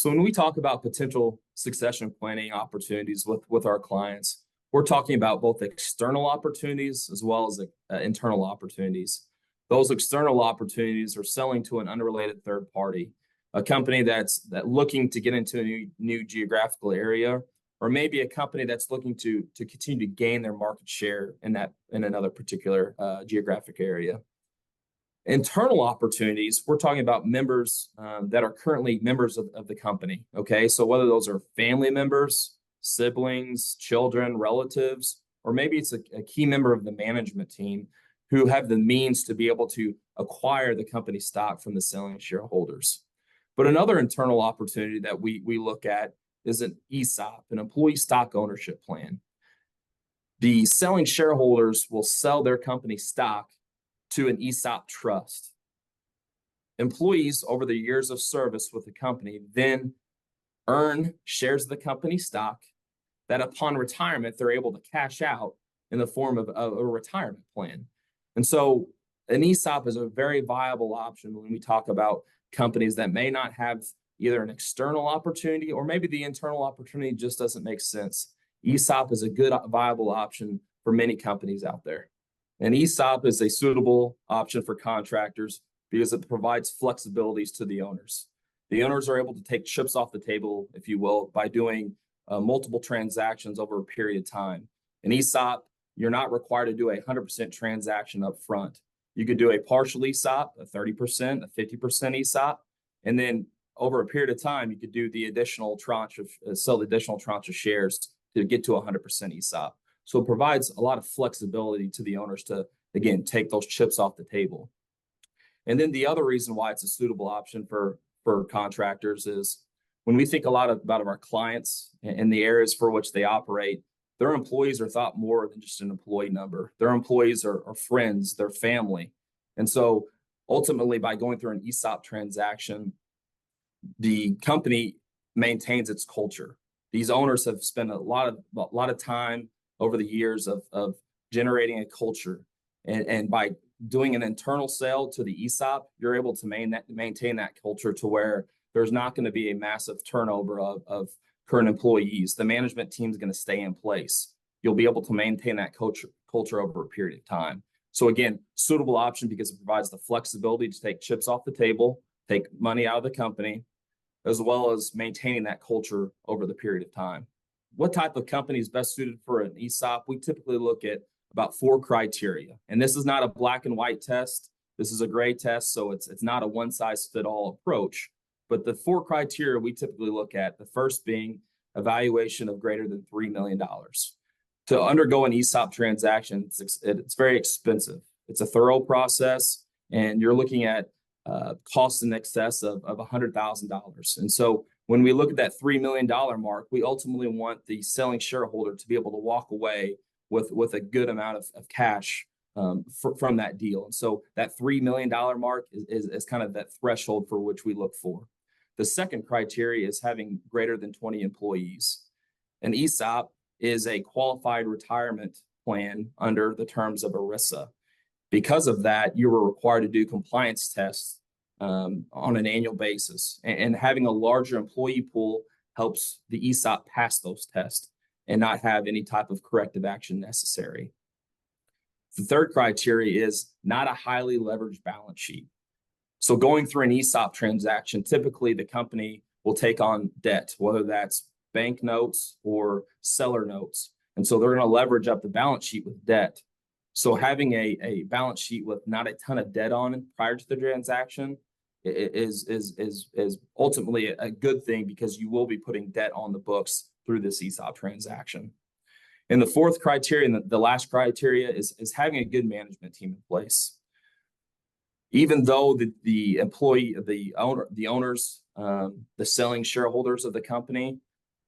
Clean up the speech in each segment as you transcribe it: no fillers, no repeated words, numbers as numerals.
So when we talk about potential succession planning opportunities with our clients, we're talking about both external opportunities as well as internal opportunities. Those external opportunities are selling to an unrelated third party, a company that's looking to get into a new geographical area, or maybe a company that's looking to continue to gain their market share in another particular geographic area. Internal opportunities, we're talking about members that are currently members of the company, okay? So whether those are family members, siblings, children, relatives, or maybe it's a key member of the management team who have the means to be able to acquire the company stock from the selling shareholders. But another internal opportunity that we look at is an ESOP, an employee stock ownership plan. The selling shareholders will sell their company stock to an ESOP trust. Employees over the years of service with the company then earn shares of the company stock that upon retirement, they're able to cash out in the form of a retirement plan. And so an ESOP is a very viable option when we talk about companies that may not have either an external opportunity or maybe the internal opportunity just doesn't make sense. ESOP is a good viable option for many companies out there. An ESOP is a suitable option for contractors because it provides flexibilities to the owners. The owners are able to take chips off the table, if you will, by doing multiple transactions over a period of time. An ESOP, you're not required to do a 100% transaction up front. You could do a partial ESOP, a 30%, a 50% ESOP, and then over a period of time, you could do the additional tranche of sell the additional tranche of shares to get to a 100% ESOP. So it provides a lot of flexibility to the owners to, again, take those chips off the table. And then the other reason why it's a suitable option for contractors is when we think about our clients and the areas for which they operate, their employees are thought more than just an employee number. Their employees are friends, their family. And so ultimately, by going through an ESOP transaction, the company maintains its culture. These owners have spent a lot of time over the years of generating a culture. And by doing an internal sale to the ESOP, you're able to maintain that culture to where there's not going to be a massive turnover of current employees. The management team is going to stay in place. You'll be able to maintain that culture over a period of time. So again, suitable option because it provides the flexibility to take chips off the table, take money out of the company, as well as maintaining that culture over the period of time. What type of company is best suited for an ESOP? We typically look at about 4 criteria. And this is not a black and white test. This is a gray test, so it's not a one-size-fits-all approach. But the 4 criteria we typically look at, the first being evaluation of greater than $3 million. To undergo an ESOP transaction, it's very expensive. It's a thorough process, and you're looking at costs in excess of $100,000. And so when we look at that $3 million mark, we ultimately want the selling shareholder to be able to walk away with a good amount of cash from that deal. And so that $3 million mark is kind of that threshold for which we look for. The second criteria is having greater than 20 employees. An ESOP is a qualified retirement plan under the terms of ERISA. Because of that, you were required to do compliance tests on an annual basis. And having a larger employee pool helps the ESOP pass those tests and not have any type of corrective action necessary. The third criteria is not a highly leveraged balance sheet. So going through an ESOP transaction, typically the company will take on debt, whether that's bank notes or seller notes. And so they're going to leverage up the balance sheet with debt. So having a balance sheet with not a ton of debt on it prior to the transaction is ultimately a good thing because you will be putting debt on the books through this ESOP transaction. And the fourth criteria and the last criteria is having a good management team in place. Even though the owners, the selling shareholders of the company,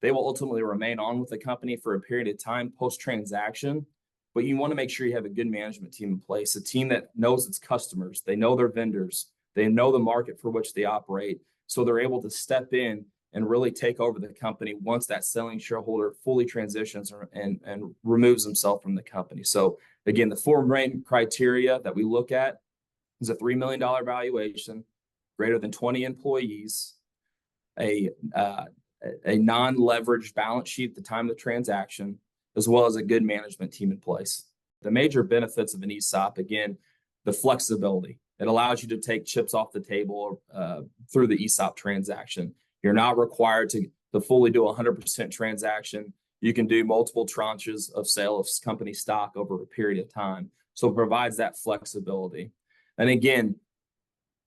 they will ultimately remain on with the company for a period of time post-transaction. But you want to make sure you have a good management team in place, a team that knows its customers, they know their vendors, they know the market for which they operate, so they're able to step in and really take over the company once that selling shareholder fully transitions and removes himself from the company. So again, the 4 main criteria that we look at is a $3 million valuation, greater than 20 employees, a non-leveraged balance sheet at the time of the transaction, as well as a good management team in place. The major benefits of an ESOP, again, the flexibility. It allows you to take chips off the table through the ESOP transaction. You're not required to fully do a 100% transaction. You can do multiple tranches of sale of company stock over a period of time. So it provides that flexibility. And again,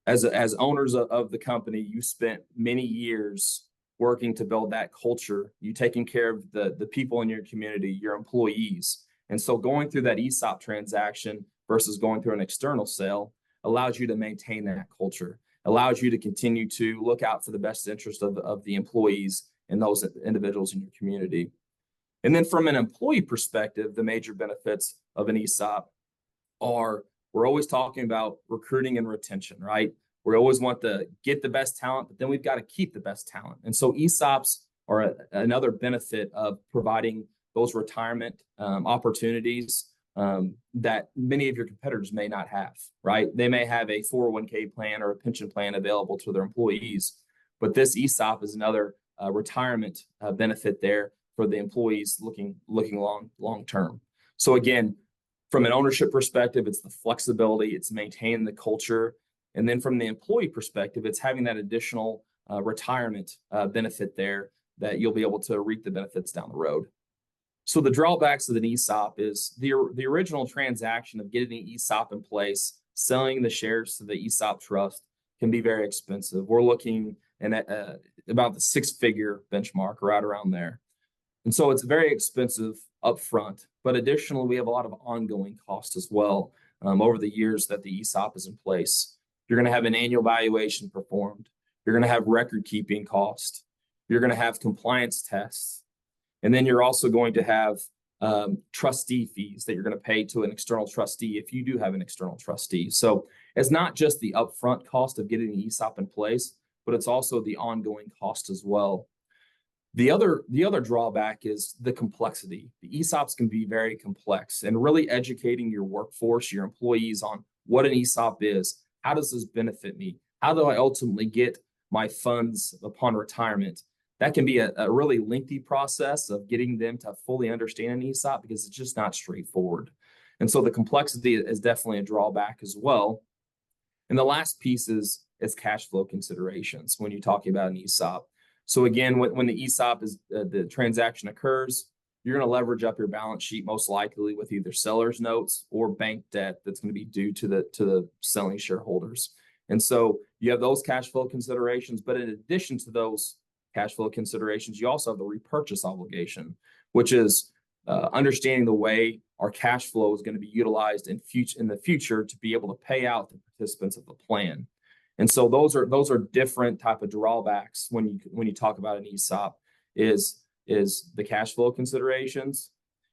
as owners of the company, you spent many years working to build that culture. You taking care of the people in your community, your employees. And so going through that ESOP transaction versus going through an external sale allows you to maintain that culture, allows you to continue to look out for the best interest of the employees and those individuals in your community. And then from an employee perspective, the major benefits of an ESOP are, we're always talking about recruiting and retention, right? We always want to get the best talent, but then we've got to keep the best talent. And so ESOPs are another benefit of providing those retirement opportunities that many of your competitors may not have, right? They may have a 401k plan or a pension plan available to their employees, but this ESOP is another retirement benefit there for the employees looking long term. So again, from an ownership perspective, it's the flexibility, it's maintaining the culture. And then from the employee perspective, it's having that additional retirement benefit there that you'll be able to reap the benefits down the road. So the drawbacks of an ESOP is the original transaction of getting the ESOP in place, selling the shares to the ESOP trust can be very expensive. We're looking at about the six-figure benchmark, right around there. And so it's very expensive upfront, but additionally, we have a lot of ongoing costs as well over the years that the ESOP is in place. You're going to have an annual valuation performed. You're going to have record keeping cost. You're going to have compliance tests. And then you're also going to have trustee fees that you're going to pay to an external trustee if you do have an external trustee. So it's not just the upfront cost of getting the ESOP in place, but it's also the ongoing cost as well. The other drawback is the complexity. The ESOPs can be very complex, and really educating your workforce, your employees, on what an ESOP is. How does this benefit me? How do I ultimately get my funds upon retirement? That can be a really lengthy process of getting them to fully understand an ESOP because it's just not straightforward. And so the complexity is definitely a drawback as well. And the last piece is cash flow considerations when you're talking about an ESOP. So again, when the ESOP is the transaction occurs, you're going to leverage up your balance sheet most likely with either seller's notes or bank debt that's going to be due to the selling shareholders. And so you have those cash flow considerations, but in addition to those cash flow considerations, you also have the repurchase obligation, which is understanding the way our cash flow is going to be utilized in the future to be able to pay out the participants of the plan. And so those are different type of drawbacks when you talk about an ESOP is the cash flow considerations.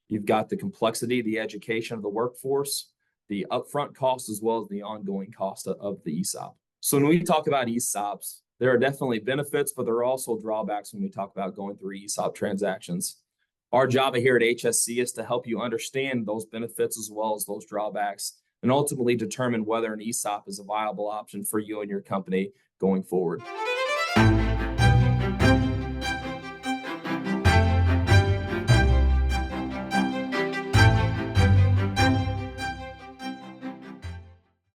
You've got the complexity, the education of the workforce, the upfront cost, as well as the ongoing cost of the ESOP. So when we talk about ESOPs, there are definitely benefits, but there are also drawbacks when we talk about going through ESOP transactions. Our job here at HSC is to help you understand those benefits as well as those drawbacks, and ultimately determine whether an ESOP is a viable option for you and your company going forward.